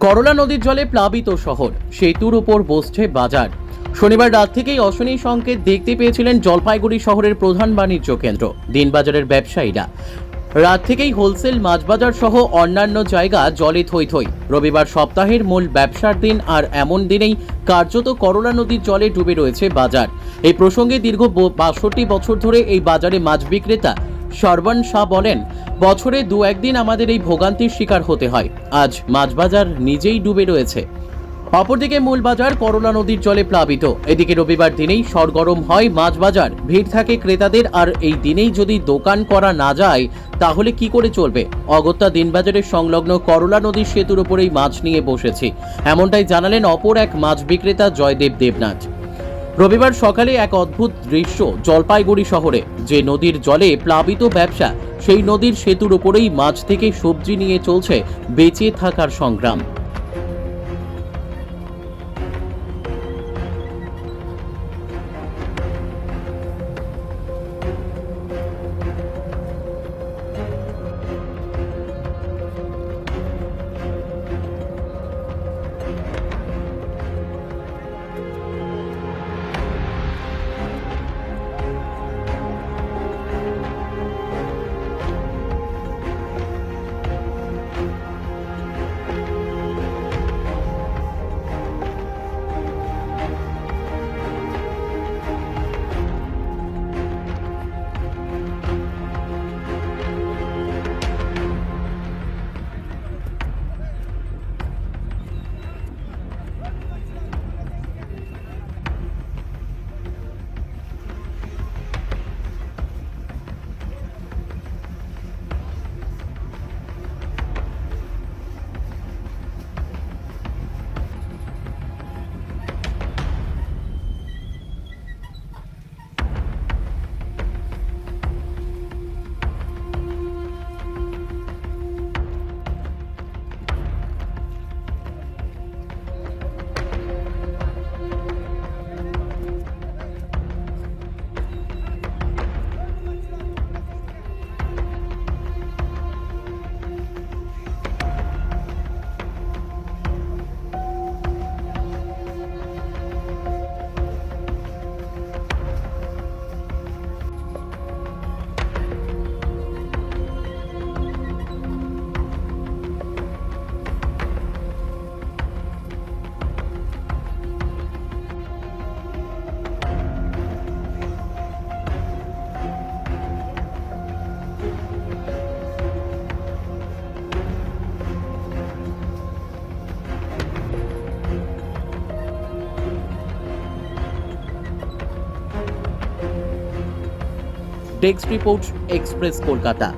করলা নদীর জলে প্লাবিত শহর, সেতুর উপর বসছে বাজার। শনিবার রাত থেকেই অশনি সংকেত দেখতে পেয়েছিলেন জলপাইগুড়ি শহরের প্রধান বাণিজ্য কেন্দ্র দিনবাজারের ব্যবসায়ীরা। রাত থেকেই হোলসেল মাছবাজার সহ অন্যান্য জায়গা জলে থই থই। রবিবার সপ্তাহের মূল ব্যবসার দিন, আর এমন দিনেই কার্যত করলা নদীর জলে ডুবে রয়েছে বাজার। এই প্রসঙ্গে দীর্ঘ ৬২ বছর ধরে এই বাজারে মাছ বিক্রেতা সর্বণ শাহ বলেন, বছরে দু একদিন আমাদের এই ভোগান্তির শিকার হতে হয়। আজ মাছবাজার নিজেই ডুবে রয়েছে। অপরদিকে মূল বাজার করলা নদীর জলে প্লাবিত। এদিকে রবিবার দিনেই সরগরম হয় মাছ বাজার, ভিড় থাকে ক্রেতাদের। আর এই দিনেই যদি দোকান করা না যায় তাহলে কি করে চলবে? অগত্যা দিনবাজারের সংলগ্ন করলা নদীর সেতুর উপরেই মাছ নিয়ে বসেছি, এমনটাই জানালেন অপর এক মাছ বিক্রেতা জয়দেব দেবনাথ। রবিবার সকালে এক অদ্ভুত দৃশ্য জলপাইগুড়ি শহরে। যে নদীর জলে প্লাবিত ব্যবসা, সেই নদীর সেতুর উপরেই মাছ থেকে সবজি নিয়ে চলছে বেঁচে থাকার সংগ্রাম। Desk report, express Kolkata.